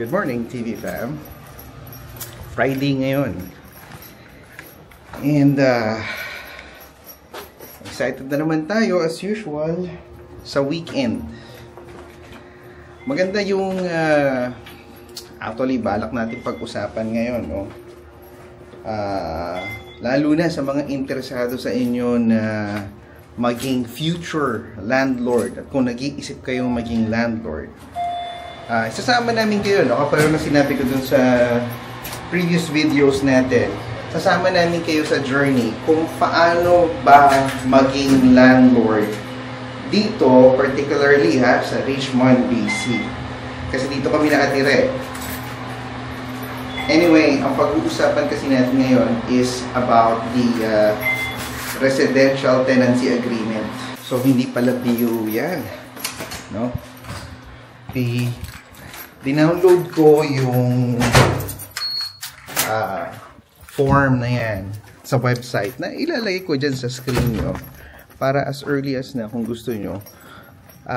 Good morning, TV fam. Friday ngayon. And excited na naman tayo as usual sa weekend. Maganda yung actually balak natin pag-usapan ngayon, no? Lalo na sa mga interesado sa inyo na maging future landlord at kung nag-iisip kayong maging landlord. Isasama namin kayo, no? Kapag na sinabi ko dun sa previous videos natin, sasama namin kayo sa journey kung paano ba maging landlord dito, particularly sa Richmond, BC. Kasi dito kami nakatira. Anyway, ang pag-uusapan kasi natin ngayon is about the residential tenancy agreement. So, hindi pala BU yan, no? Dinownload ko yung form na yan sa website na ilalagay ko dyan sa screen nyo para as early as na kung gusto nyo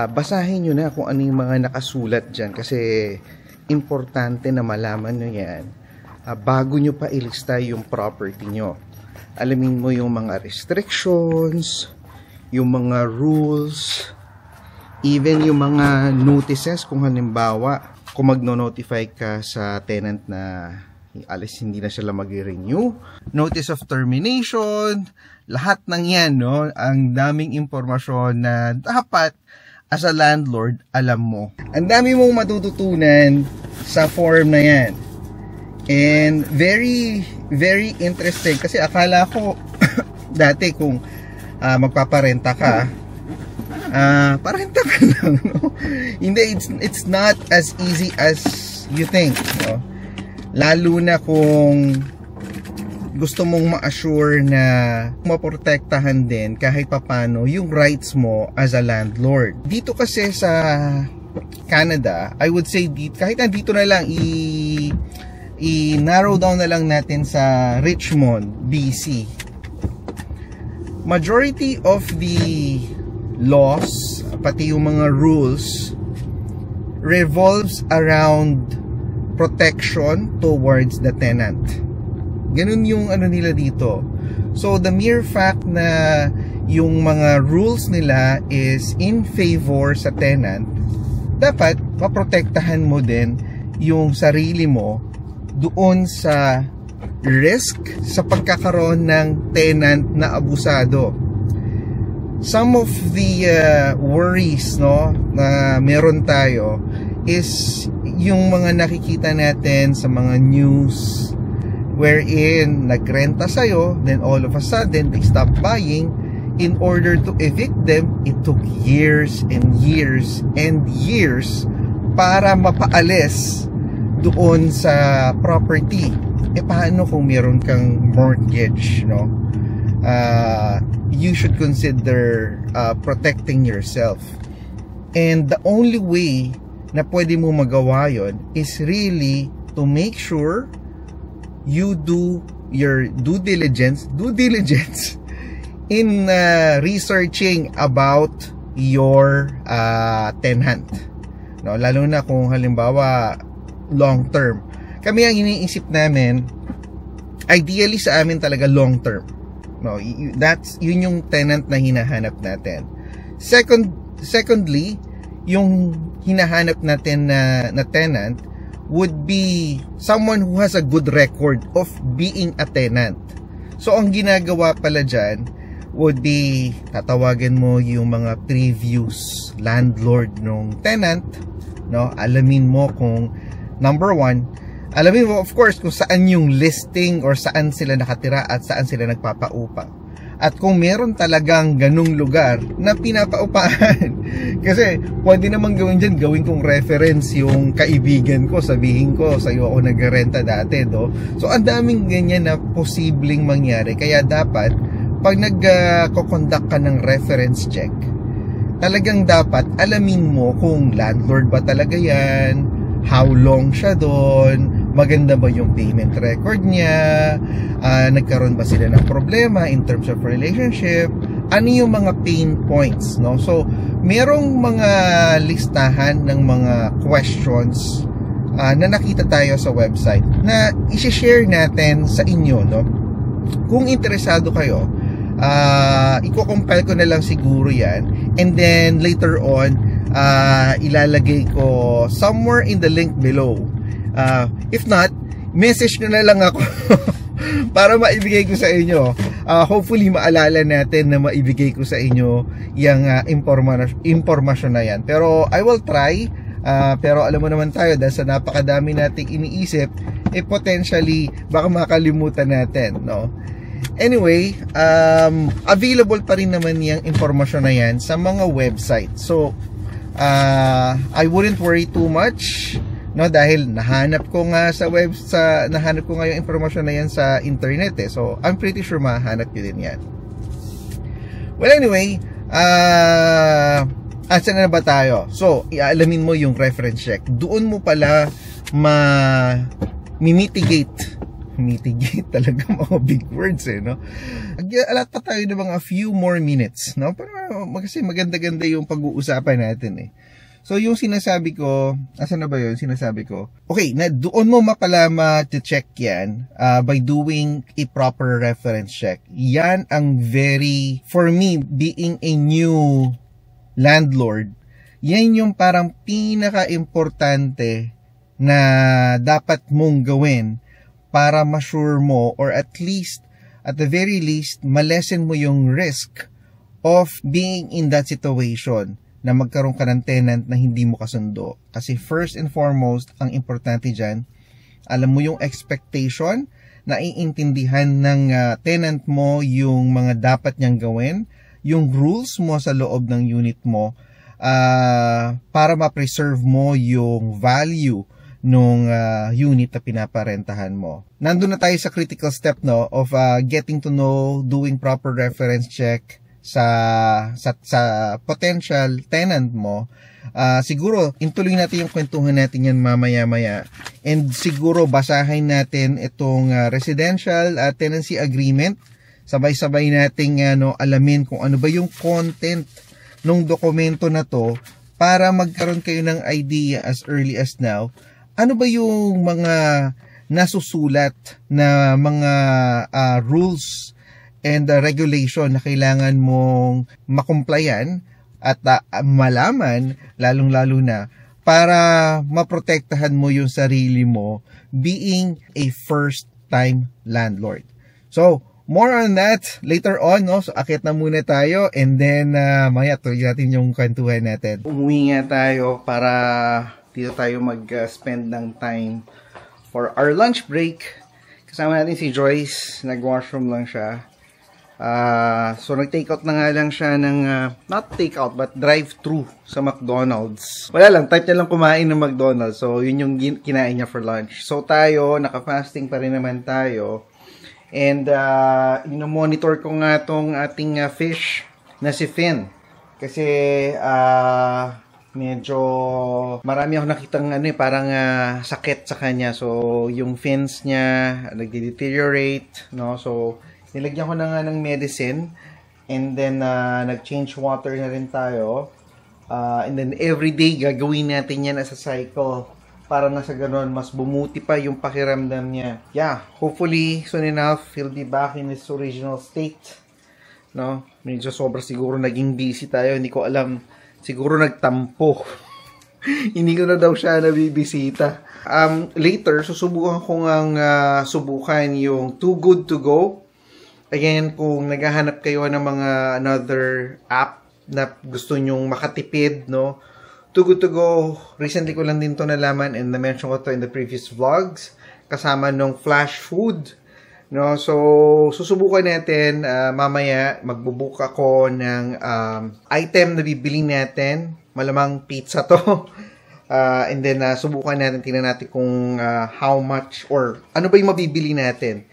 basahin nyo na kung ano yung mga nakasulat dyan kasi importante na malaman nyo yan bago nyo pa ilista yung property nyo. Alamin mo yung mga restrictions, yung mga rules, even yung mga notices kung halimbawa kung magno-notify ka sa tenant na alis hindi na sila mag-renew, notice of termination, lahat ng yan, no? Ang daming impormasyon na dapat as a landlord alam mo. Ang dami mong matututunan sa form na yan. And very, very interesting kasi akala ko dati kung magpaparenta ka, parenta ka lang, no? Hindi, it's not as easy as you think, no? Lalo na kung gusto mong ma-assure na maprotektahan din kahit papano yung rights mo as a landlord. Dito kasi sa Canada, I would say kahit nandito na lang i-narrow down na lang natin sa Richmond, BC. Majority of the laws, pati yung mga rules, revolves around protection towards the tenant. Ganun yung ano nila dito. So the mere fact na yung mga rules nila is in favor sa tenant, dapat maprotektahan mo din yung sarili mo doon sa risk sa pagkakaroon ng tenant na abusado. Some of the worries, no, na meron tayo is yung mga nakikita natin sa mga news wherein nagrenta sa'yo, then all of a sudden they stop buying. In order to evict them, it took years and years and years para mapaalis doon sa property. Paano kung meron kang mortgage, no? You should consider protecting yourself. And the only way na pwede mo magawa yon is really to make sure you do your due diligence in researching about your tenant, no? Lalo na kung halimbawa long term. Kami ang iniisip namin, ideally sa amin talaga long term, no? Yun yung tenant na hinahanap natin. Secondly, yung hinahanap natin na tenant would be someone who has a good record of being a tenant. So ang ginagawa pala dyan would be tatawagan mo yung mga previous landlord ng tenant, no? Alamin mo kung number one, alamin mo of course kung saan yung listing or saan sila nakatira at saan sila nagpapaupa. At kung meron talagang ganung lugar na pinapaupahan, kasi pwede naman gawin dyan, gawin kong reference yung kaibigan ko, sabihin ko, sa'yo ako nagrenta dati, do. So, ang daming ganyan na posibleng mangyari. Kaya dapat, pag nag-conduct ka ng reference check, talagang dapat alamin mo kung landlord ba talaga yan, how long siya doon, maganda ba yung payment record niya, nagkaroon ba sila ng problema in terms of relationship, ano yung mga pain points, no? So merong mga listahan ng mga questions na nakita tayo sa website na i-share natin sa inyo, no? Kung interesado kayo, i-compile ko na lang siguro yan, and then later on ilalagay ko somewhere in the link below. If not, message nyo na lang ako para maibigay ko sa inyo. Hopefully maalala natin na maibigay ko sa inyo yung impormasyon na yan. Pero I will try. Pero alam mo naman tayo, dahil sa napakadami nating iniisip, potentially baka makalimutan natin, no? Anyway, available pa rin naman yung impormasyon na yan sa mga website. So I wouldn't worry too much, no, dahil nahanap ko nga yung impormasyon na yan sa internet eh. So I'm pretty sure mahanap nyo din yan. Well, anyway, saan na ba tayo? So, iaalamin mo yung reference check. Doon mo pala mitigate talaga, mga big words eh, no? Alat pa tayo ng mga few more minutes, no? Kasi maganda-ganda yung pag-uusapan natin eh. So, yung sinasabi ko, asan na ba yun? Sinasabi ko, okay, na doon mo pala ma-check yan by doing a proper reference check. Yan ang for me, being a new landlord, yan yung parang pinaka-importante na dapat mong gawin para ma-sure mo, or at the very least, malesen mo yung risk of being in that situation na magkaroon ka ng tenant na hindi mo kasundo. Kasi first and foremost, ang importante dyan, alam mo yung expectation, naiintindihan ng tenant mo yung mga dapat niyang gawin, yung rules mo sa loob ng unit mo, para ma-preserve mo yung value nung unit na pinaparentahan mo. Nandun na tayo sa critical step, no, of getting to know, doing proper reference check sa potential tenant mo. Siguro intuloy natin yung kwentuhan natin yan mamaya-maya, and siguro basahin natin itong residential tenancy agreement. Sabay-sabay nating alamin kung ano ba yung content ng dokumento na to, para magkaroon kayo ng idea as early as now. Ano ba yung mga nasusulat na mga rules and regulation na kailangan mong makomplyan at malaman, lalong-lalo na para maprotektahan mo yung sarili mo being a first-time landlord. So, more on that later on, no? So, akit na muna tayo, and then maya tuloy natin yung kwentuhan natin. Umuwi nga tayo para dito tayo mag-spend ng time for our lunch break. Kasama natin si Joyce, nag-washroom lang siya. So nag-take out na nga lang siya ng, not take out, but drive-thru sa McDonald's. Wala lang, type niya lang kumain ng McDonald's. So yun yung kinain niya for lunch. So tayo, naka-fasting pa rin naman tayo. And monitor ko nga tong ating fish na si Finn. Kasi medyo marami ako nakitang parang sakit sa kanya. So yung fins niya nagde-deteriorate, no? So nilagyan ko na nga ng medicine, and then nag-change water na rin tayo. And then everyday gagawin natin yan as a cycle para na sa ganun mas bumuti pa yung pakiramdam niya. Yeah, hopefully soon enough he'll be back in his original state, no? Medyo sobra siguro naging busy tayo, hindi ko alam. Siguro nagtampo. Hindi ko na daw siya nabibisita. Later, susubukan ko subukan yung Too Good To Go. Again, kung naghahanap kayo ng mga another app na gusto nyong makatipid, no? Too Good To Go, recently ko lang din to nalaman, and na-mention ko to in the previous vlogs. Kasama nung Flash Food. No, so susubukan natin mamaya. Magbubook ako ng item na bibili natin. Malamang pizza to. And then subukan natin, tingnan natin kung how much or ano ba yung mabibili natin.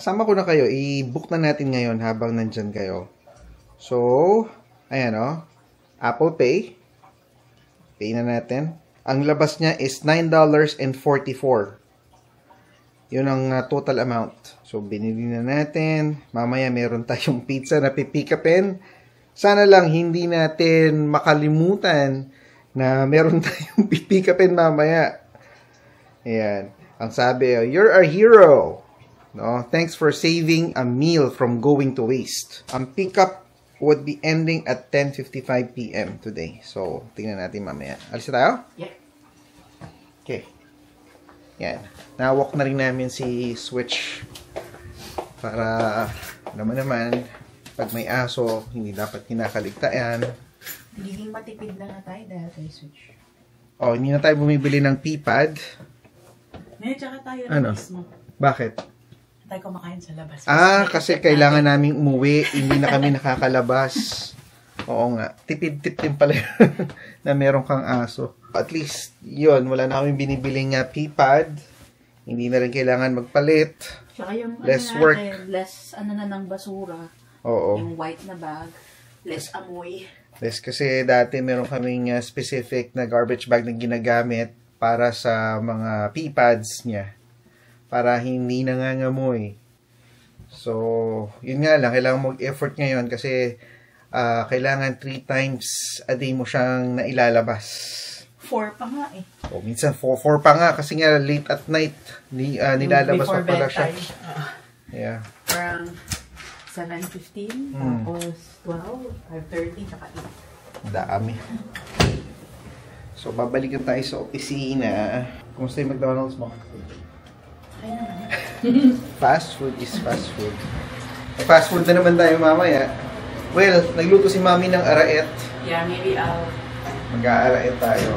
Sama ko na kayo, i-book na natin ngayon habang nandyan kayo. So ayan, Apple Pay. Pay na natin. Ang labas niya is $9.44. Yun ang total amount. So, binili na natin. Mamaya meron tayong pizza na pipick upin. Sana lang hindi natin makalimutan na meron tayong pipick upin mamaya. Ayan. Ang sabi, you're our hero. No? Thanks for saving a meal from going to waste. Ang pickup would be ending at 10:55 p.m. today. So, tingnan natin mamaya. Alis na tayo? Yeah. Okay. Yan. Nawalk na rin namin si Switch para naman pag may aso, hindi dapat kinakaligtaan. Nagiging matipid na nga tayo dahil kay Switch. Oh, hindi na tayo bumibili ng P-pad. Ngayon, tsaka tayo Ano? mismo. Bakit? Tayo kumakain sa labas. Kasi kailangan naming umuwi. Hindi na kami nakakalabas. Oo nga. Tipid-tip din pala na meron kang aso. At least, yun. Wala na kami binibiling P-pad. Hindi na rin kailangan magpalit. Tsaka yung less work. Less na ng basura. Oo. Yung white na bag. Less amoy. Less kasi dati meron kaming specific na garbage bag na ginagamit para sa mga P-pads niya. Para hindi nangangamoy. So, yun nga lang. Kailangan mag-effort ngayon kasi kailangan 3 times a day mo siyang nailalabas. 4 pa nga eh. O, minsan 4 pa nga kasi nga late at night nilalabas pa pala siya. Yeah. Parang 7:15, tapos 12, 5:30, saka 8. Dami. So, babalikan tayo sa opisina. Kumusta yung McDonald's mo? Okay naman. Fast food is fast food. Fast food na naman tayo mamaya. Well, nagluto si Mami ng araet. Yeah, maybe I'll... Mag-aaraet tayo.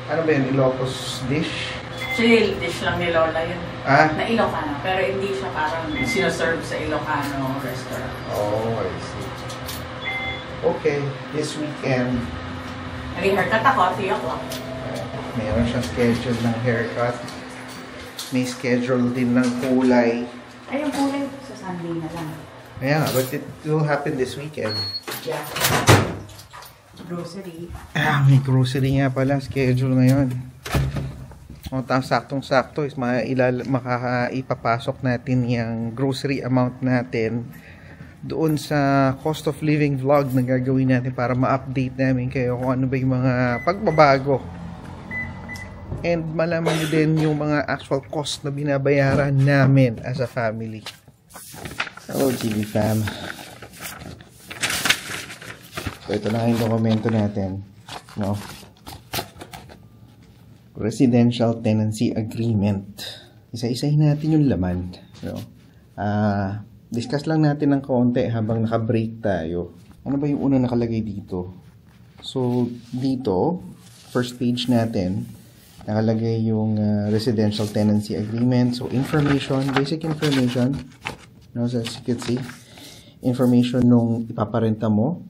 Ano ba yun? Ilocos dish? Actually, dish lang ni Lola yun. Ah? Na Ilocano. Pero hindi siya parang sinaserve sa Ilocano restaurant. Oh, I see. Okay, this weekend, Nag-haircut ako, 3 o'clock. meron siyang schedule ng haircut. May schedule din ng kulay. Ay, yung kulay sa Sunday na lang. Yeah, but it will happen this weekend. Yeah. Grocery. May grocery nga pala, schedule ngayon. O, saktong-sakto is ipapasok natin yung grocery amount natin doon sa cost of living vlog na gagawin natin para ma-update namin kayo kung ano ba yung mga pagbabago. And malaman nyo din yung mga actual cost na binabayaran namin as a family. Hello, TV fam. So, ito na yung dokumento natin. No? Residential Tenancy Agreement. Isa-isahin natin yung laman. No? Discuss lang natin ng konti habang naka-break tayo. Ano ba yung una nakalagay dito? So, dito, first page natin, nakalagay yung Residential Tenancy Agreement. So, information, basic information. No? So, as you can see, information nung ipaparenta mo,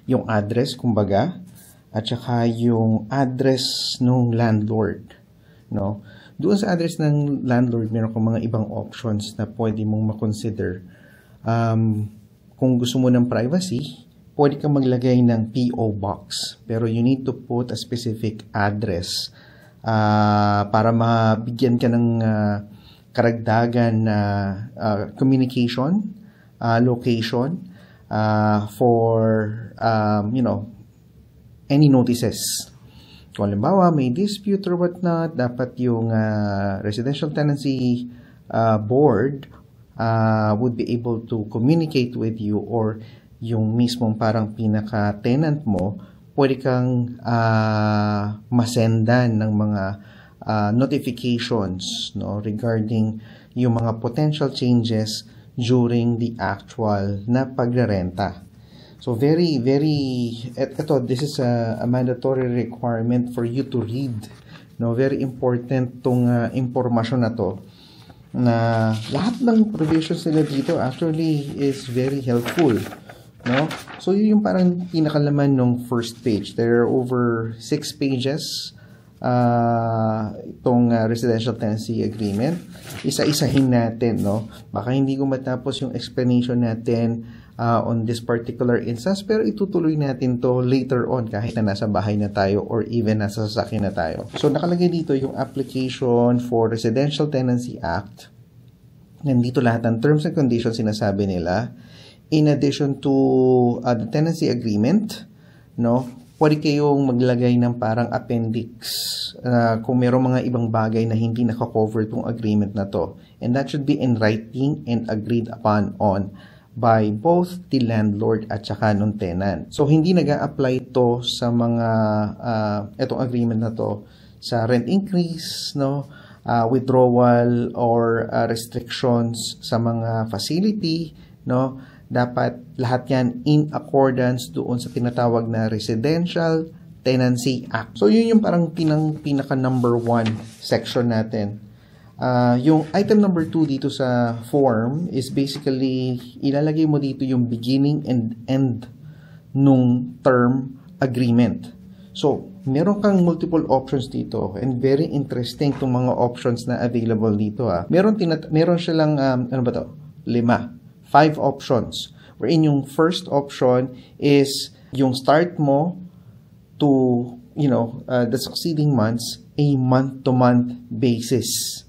yung address, kumbaga, at saka yung address ng landlord, no? Doon sa address ng landlord, meron kang mga ibang options na pwede mong makonsider. Kung gusto mo ng privacy, pwede kang maglagay ng PO box, pero you need to put a specific address para mabigyan ka ng karagdagan na communication, location, for any notices. Kung halimbawa may dispute or whatnot, dapat yung residential tenancy board would be able to communicate with you, or yung mismong parang pinaka-tenant mo, pwede kang masendan ng mga notifications, no, regarding yung mga potential changes during the actual na pagrerenta. So very, this is a mandatory requirement for you to read. No, very important tong impormasyon na to. Na lahat ng provisions nila dito actually is very helpful. No? So yun yung parang pinakalaman ng first page. There are over 6 pages itong residential tenancy agreement. Isa-isahin natin, no? Baka hindi ko matapos yung explanation natin on this particular instance, pero itutuloy natin to later on kahit na nasa bahay na tayo or even nasa sasakyan na tayo. So nakalagay dito yung application for Residential Tenancy Act. Nandito lahat ng terms and conditions sinasabi nila. In addition to the tenancy agreement, no, pwede kayong maglagay ng parang appendix kung mayroong mga ibang bagay na hindi nakakover tong agreement na to. And that should be in writing and agreed upon on by both the landlord at saka nung tenant. So, hindi nag-a-apply to sa mga, itong agreement na to sa rent increase, no? Withdrawal or restrictions sa mga facility, no? Dapat lahat yan in accordance doon sa tinatawag na Residential Tenancy Act. So, yun yung parang pinaka number 1 section natin. Yung item number 2 dito sa form is basically, ilalagay mo dito yung beginning and end nung term agreement. So, meron kang multiple options dito and very interesting itong mga options na available dito. Meron siya lang, 5 options. Wherein yung first option is yung start mo to, the succeeding months, a month-to-month basis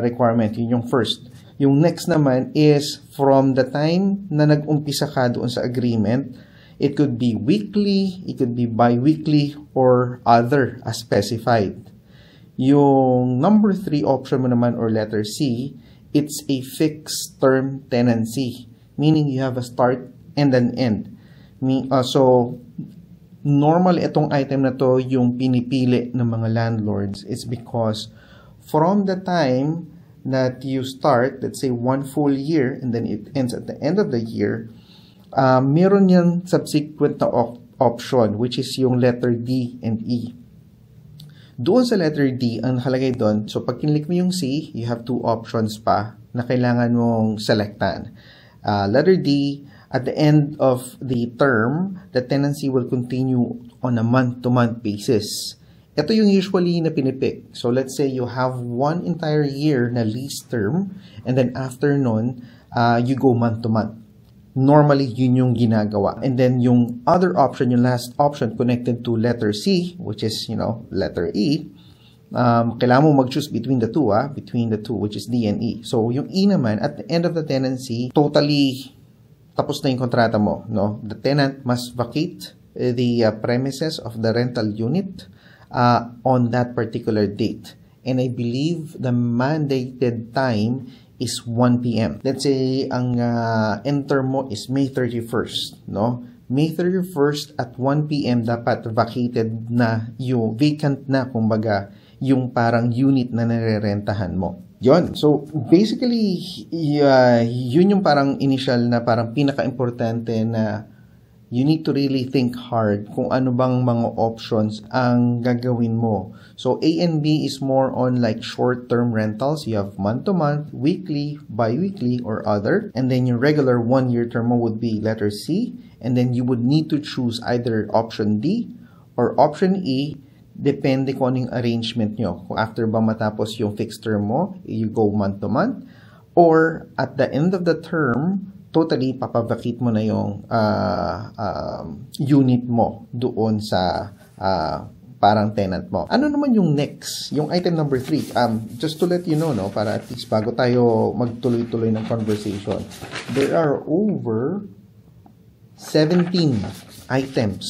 requirement. Yun yung first. Yung next naman is from the time na nag-umpisa ka doon sa agreement, it could be weekly, it could be bi-weekly, or other as specified. Yung number 3 option mo naman or letter C, it's a fixed term tenancy. Meaning you have a start and an end. So, normal itong item na to yung pinipili ng mga landlords. It's because from the time that you start, let's say 1 full year, and then it ends at the end of the year, meron yung subsequent na option, which is yung letter D and E. Doon sa letter D, ang nakalagay doon, so pag kinlik mo yung C, you have 2 options pa na kailangan mong selectan. Letter D, at the end of the term, the tenancy will continue on a month-to-month basis. Ito yung usually na pinipick. So let's say you have 1 entire year na lease term, and then after nun, you go month-to-month. Normally, yun yung ginagawa. And then yung other option, yung last option connected to letter C, which is, letter E, kailangan mo mag-choose between the two, which is D and E. So, yung E naman, at the end of the tenancy, totally tapos na yung kontrata mo, no? The tenant must vacate the premises of the rental unit on that particular date. And I believe the mandated time is 1 p.m. Let's say, ang end term mo is May 31st, no? May 31st at 1 p.m. dapat vacated na yung vacant na, kumbaga, yung parang unit na nirerentahan mo. Yon. So, basically, yun yung parang initial na parang pinaka-importante na you need to really think hard kung ano bang mga options ang gagawin mo. So, A and B is more on like short-term rentals. You have month-to-month, weekly, bi-weekly, or other. And then your regular 1-year term would be letter C. And then you would need to choose either option D or option E. Depende kung anong arrangement nyo. Kung after ba matapos yung fixed term mo, you go month-to-month. Or at the end of the term, totally papavacate mo na yung unit mo doon sa parang tenant mo. Ano naman yung next? Yung item number 3. Just to let you know, no, para at least bago tayo magtuloy-tuloy ng conversation, there are over 17 items,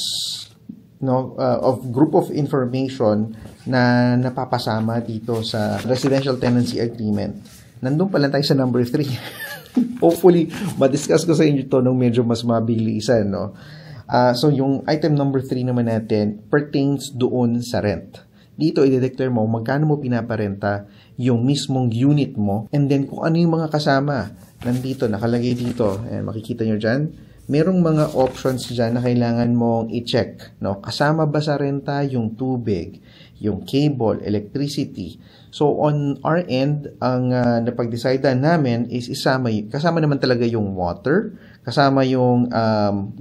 no, of group of information na napapasama dito sa Residential Tenancy Agreement. Nandun pa lang tayo sa number 3. Hopefully, ma-discuss ko sa inyo ito nung medyo mas mabilisan, no? So, yung item number 3 naman natin pertains doon sa rent. Dito, i-declare mo magkano mo pinaparenta yung mismong unit mo, and then kung ano yung mga kasama. Nandito, nakalagay dito. Ayan, makikita nyo dyan. Merong mga options dyan na kailangan mong i-check, no? Kasama ba sa renta yung tubig, yung cable, electricity? So, on our end, ang napag-decide namin is kasama naman talaga yung water, kasama yung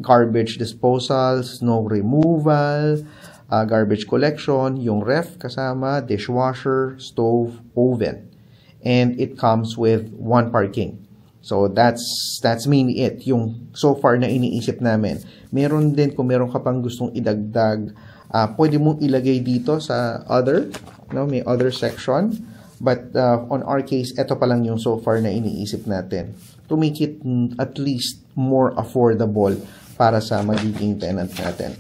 garbage disposal, snow removal, garbage collection, yung ref kasama, dishwasher, stove, oven. And it comes with 1 parking. So, that's mainly it. Yung so far na iniisip namin. Meron din, kung meron ka pang gustong idagdag, pwede mong ilagay dito sa other, no? May other section. But on our case, ito pa lang yung so far na iniisip natin to make it at least more affordable para sa magiging tenant natin.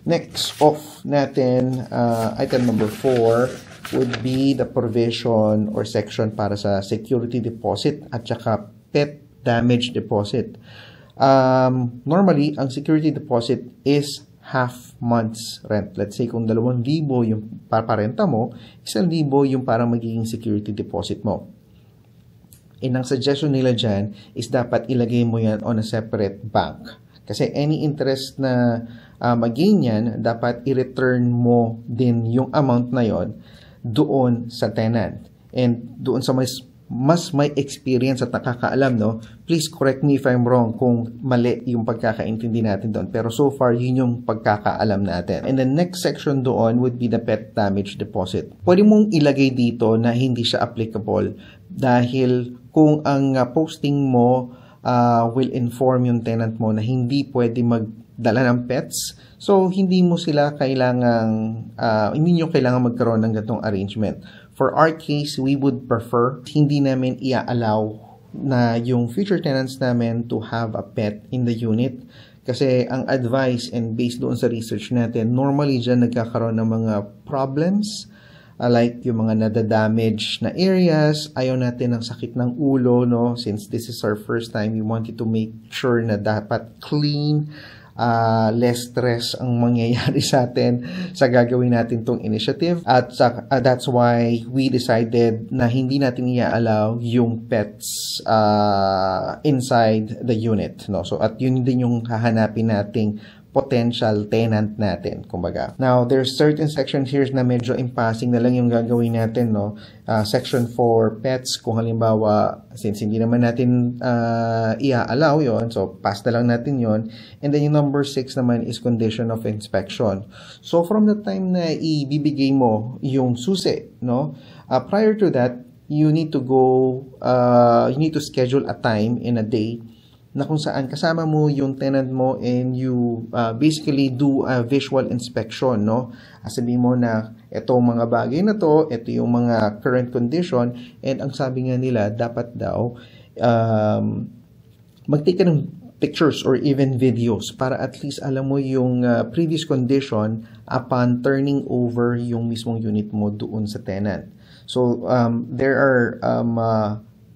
Next off natin, item number 4 would be the provision or section para sa security deposit at saka pet damage deposit. Normally, ang security deposit is half month's rent. Let's say kung 2,000 yung paparenta mo, 1,000 yung parang magiging security deposit mo. And ang suggestion nila dyan is dapat ilagay mo yan on a separate bank. Kasi any interest na mag-gain yan, dapat i-return mo din yung amount na yon doon sa tenant. And doon sa mas may experience at nakakaalam, no? Please correct me if I'm wrong kung mali yung pagkakaintindi natin doon. Pero so far, yun yung pagkakaalam natin. And the next section doon would be the pet damage deposit. Pwede mong ilagay dito na hindi siya applicable dahil kung ang posting mo will inform yung tenant mo na hindi pwede magdala ng pets, so hindi mo sila hindi nyo kailangan magkaroon ng ganitong arrangement. For our case, we would prefer hindi namin i-allow na yung future tenants namin to have a pet in the unit. Kasi ang advice and based doon sa research natin, normally dyan nagkakaroon ng mga problems like yung mga nadadamage na areas. Ayaw natin ng sakit ng ulo, no? Since this is our first time, we wanted to make sure na dapat clean, less stress ang mangyayari sa atin sa gagawin natin tong initiative. At that's why we decided na hindi natin i-allow yung pets inside the unit, no? So at yun din yung hahanapin nating potential tenant natin, kumbaga. Now, there's certain sections here na medyo impassing na lang yung gagawin natin, no? Section for pets, kung halimbawa, since hindi naman natin i-allow yon, so pass na lang natin yon. And then yung number 6 naman is condition of inspection. So, from the time na ibibigay mo yung susi, no? Prior to that, you need to schedule a time in a day na kung saan kasama mo yung tenant mo and you basically do a visual inspection, no? Sabihin mo na itong mga bagay na to, ito yung mga current condition, and ang sabi nga nila, dapat daw mag-take ka ng pictures or even videos para at least alam mo yung previous condition upon turning over yung mismong unit mo doon sa tenant. So, there are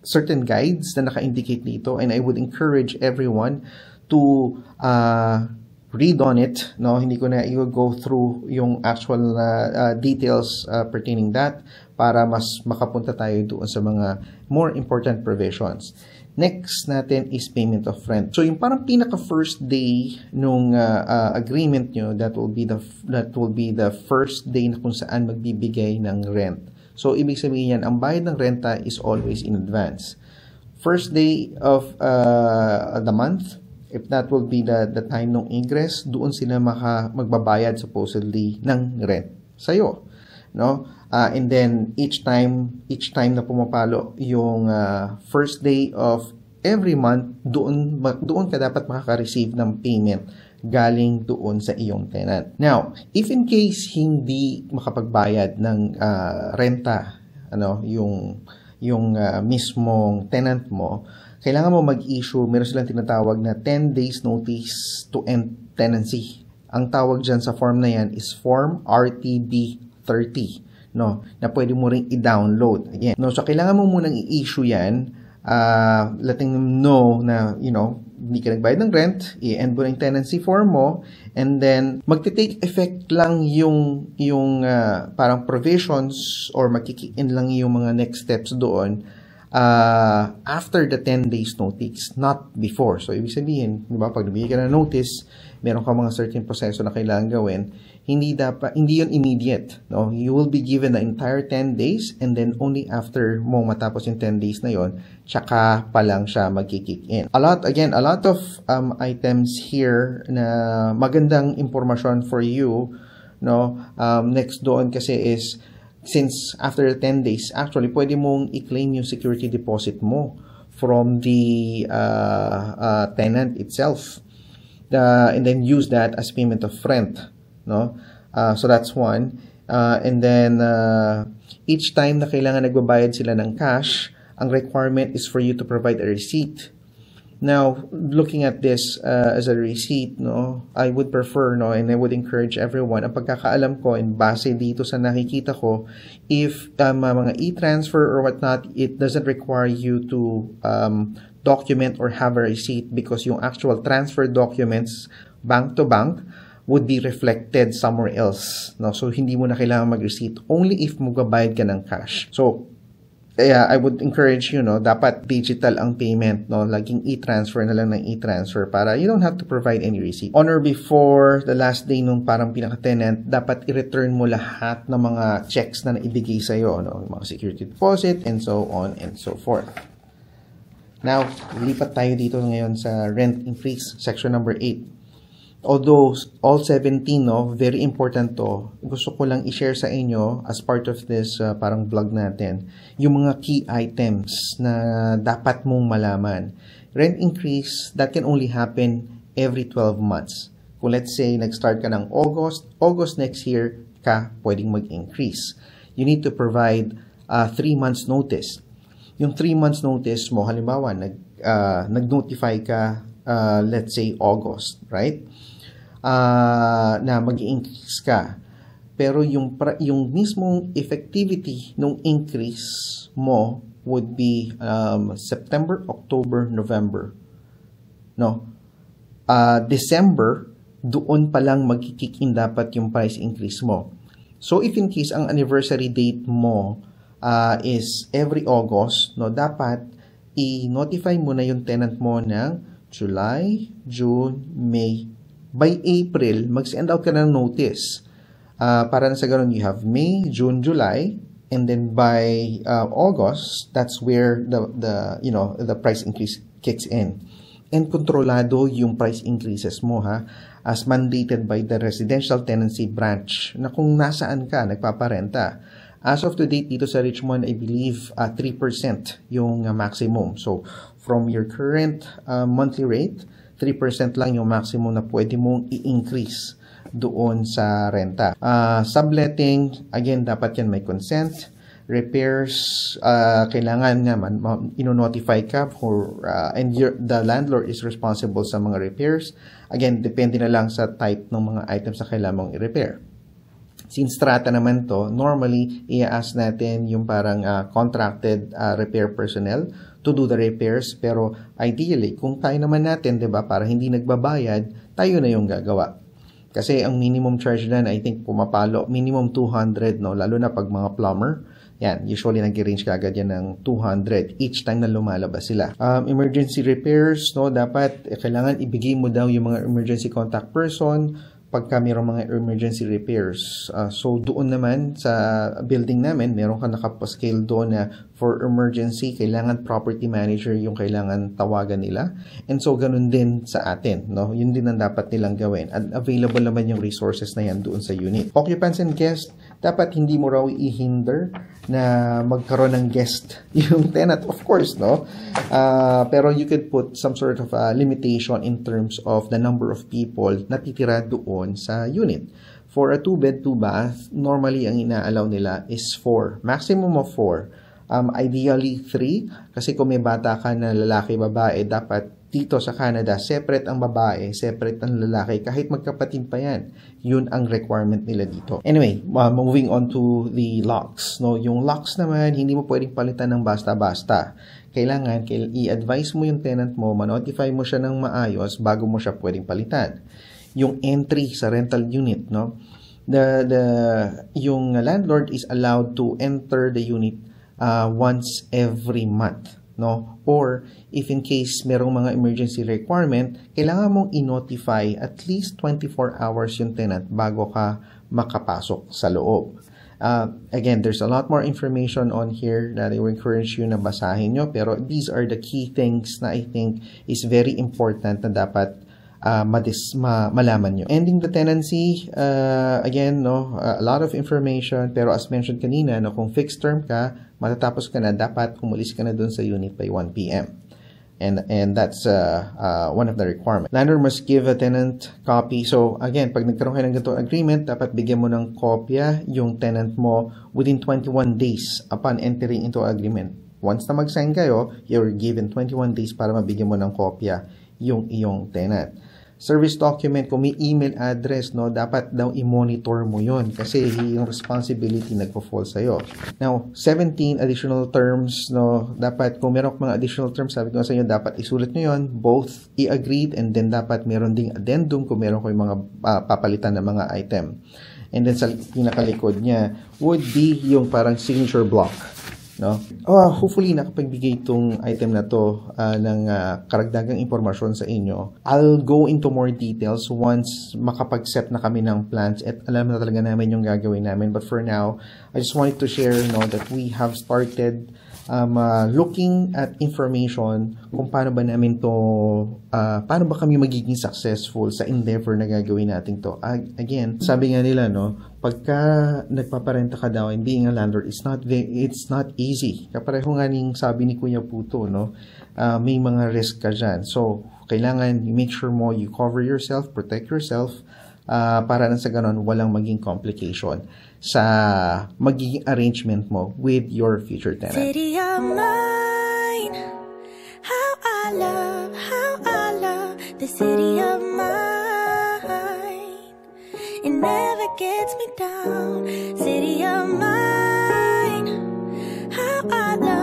certain guides na naka-indicate dito, and I would encourage everyone to read on it, no? Hindi ko na i-go through yung actual details pertaining that para mas makapunta tayo doon sa mga more important provisions. Next natin is payment of rent. So yung parang pinaka first day nung agreement nyo, that will be the first day na kung saan magbibigay ng rent. So, ibig sabihin yan, ang bayad ng renta is always in advance. First day of the month, if that will be the time ng ingress, doon sila magbabayad supposedly ng rent sa'yo, no? And then, each time na pumapalo yung first day of every month, doon ka dapat makaka-receive ng payment galing doon sa iyong tenant. Now, if in case hindi makapagbayad ng renta, yung mismong tenant mo, kailangan mo mag-issue, meron silang tinatawag na 10 days notice to end tenancy. Ang tawag dyan sa form na yan is Form RTB 30, no? Na pwede mo ring i-download. Again, no? So, kailangan mo munang i-issue yan, letting them know na, hindi ka nagbayad ng rent, i-end mo ng tenancy form mo, and then magti-take effect lang yung parang provisions or magkikick-in lang yung mga next steps doon after the 10 days notice, not before. So, ibig sabihin, di ba, pag nabigyan ka ng notice, meron ka mga certain proseso na kailangan gawin, hindi yun immediate, no? You will be given the entire 10 days, and then only after mo matapos yung 10 days na yon, tsaka pa lang siya magkikick in. A lot of items here na magandang information for you, no? Next doon kasi is, since after 10 days, actually, pwede mong i-claim yung security deposit mo from the tenant itself. And then use that as payment of rent, no? So that's one. And then, each time na kailangan nagbabayad sila ng cash, ang requirement is for you to provide a receipt Now, looking at this as a receipt, no, I would prefer, no, and I would encourage everyone, ang pagkakaalam ko and base dito sa nakikita ko, if mga e-transfer or whatnot, it doesn't require you to document or have a receipt because yung actual transfer documents bank to bank would be reflected somewhere else, no? So, hindi mo na kailangan mag-receipt only if magbabayad ka ng cash. So, I would encourage you, no, dapat digital ang payment, no, laging e-transfer na lang ng e-transfer para you don't have to provide any receipt. On or before the last day nung parang pinaka-tenant, dapat i-return mo lahat ng mga checks na naibigay sa'yo, no, mga security deposit, and so on and so forth. Now, lipat tayo dito ngayon sa rent increase, section number 8. Although all 17, no, very important to, gusto ko lang i-share sa inyo as part of this parang vlog natin, yung mga key items na dapat mong malaman. Rent increase, that can only happen every 12 months. Kung let's say, nag-start ka ng August next year ka pwedeng mag-increase. You need to provide 3 months notice. Yung 3 months notice mo, halimbawa, nag-notify ka, let's say, August, right? Na mag-increase ka. Pero yung mismong effectivity ng increase mo would be September, October, November. No? December, doon pa lang mag-kick in dapat yung price increase mo. So, if in case ang anniversary date mo is every August, no, dapat i-notify mo na yung tenant mo ng July, June, May. By April, mag-send out ka ng notice. Para na sa ganun, you have May, June, July, and then by August, that's where the price increase kicks in. And kontrolado yung price increases mo, ha, as mandated by the residential tenancy branch na kung nasaan ka nagpaparenta. As of today, dito sa Richmond, I believe 3% yung maximum. So, from your current monthly rate, 3% lang yung maximum na pwede mong i-increase doon sa renta. Subletting, again, dapat yan may consent. Repairs, kailangan naman ino-notify ka for, and the landlord is responsible sa mga repairs. Again, depende na lang sa type ng mga items na kailangan mong i-repair. Since strata naman to, normally, i-ask natin yung parang contracted repair personnel to do the repairs. Pero ideally, kung tayo naman natin, diba, para hindi nagbabayad, tayo na yung gagawa. Kasi ang minimum charge na, I think, pumapalo, minimum 200, no? Lalo na pag mga plumber. Yan, usually nag-range ka agad yan ng 200 each time na lumalabas sila. Emergency repairs, no? Dapat, kailangan ibigay mo daw yung mga emergency contact person pagka mayroong mga emergency repairs. So, doon naman sa building namin, meron ka nakapaskale doon na for emergency, kailangan property manager yung kailangan tawagan nila. And so, ganun din sa atin, no? Yun din ang dapat nilang gawin. At available naman yung resources na yan doon sa unit. Occupants and guests, dapat hindi mo raw i-hinder na magkaroon ng guest yung tenant, of course, no? Pero you could put some sort of limitation in terms of the number of people na titira doon sa unit. For a 2-bed, 2-bath, normally ang ina-allow nila is 4. Maximum of 4. Ideally 3. Kasi kung may bata ka na lalaki, babae, dapat dito sa Canada, separate ang babae, separate ang lalaki, kahit magkapatid pa yan. Yun ang requirement nila dito. Anyway, moving on to the locks. No, yung locks naman, hindi mo pwedeng palitan ng basta-basta. Kailangan i-advise mo yung tenant mo, ma-notify mo siya ng maayos bago mo siya pwedeng palitan. Yung entry sa rental unit, no? Yung landlord is allowed to enter the unit once every month, no? Or if in case merong mga emergency requirement, kailangan mong i-notify at least 24 hours yung tenant bago ka makapasok sa loob. Again, there's a lot more information on here that I will encourage you na basahin nyo, pero these are the key things na I think is very important na dapat malaman nyo. Ending the tenancy, again, no, a lot of information, pero as mentioned kanina, no, kung fixed term ka, matatapos ka na, dapat umalis ka na dun sa unit by 1 p.m. And that's one of the requirements. Landlord must give a tenant copy. So again, pag nagkaroon kayo ng ganitong agreement, dapat bigyan mo ng kopya yung tenant mo within 21 days upon entering into agreement. Once na mag-sign kayo, you're given 21 days para mabigyan mo ng kopya yung iyong tenant. Service document, kung may email address, no, dapat daw i-monitor mo yon kasi yung responsibility nagpo-fall sa'yo. Now, 17 additional terms, no, dapat kung meron mga additional terms, sabi ko sa inyo, dapat isulat nyo yon, both i-agreed and then dapat meron ding addendum kung meron ko yung mga papalitan ng mga item. And then sa pinakalikod niya would be yung parang signature block. No? Hopefully nakapagbigay itong item na to ng karagdagang impormasyon sa inyo. I'll go into more details once makapag-set na kami ng plans at alam na talaga namin yung gagawin namin. But for now, I just wanted to share, no, that we have started looking at information kung paano ba namin to, paano ba kami magiging successful sa endeavor na gagawin natin to. Again, sabi nga nila, no, pagka nagpaparenta ka daw and being a landlord, it's not easy. Kapareho nga ning sabi ni Kuya Puto, no, may mga risk ka dyan. So, kailangan make sure mo you cover yourself, protect yourself, para na sa ganon walang maging complication sa magiging arrangement mo with your future tenant. City of mine, how I love the city of mine. It never gets me down. City of mine, how I love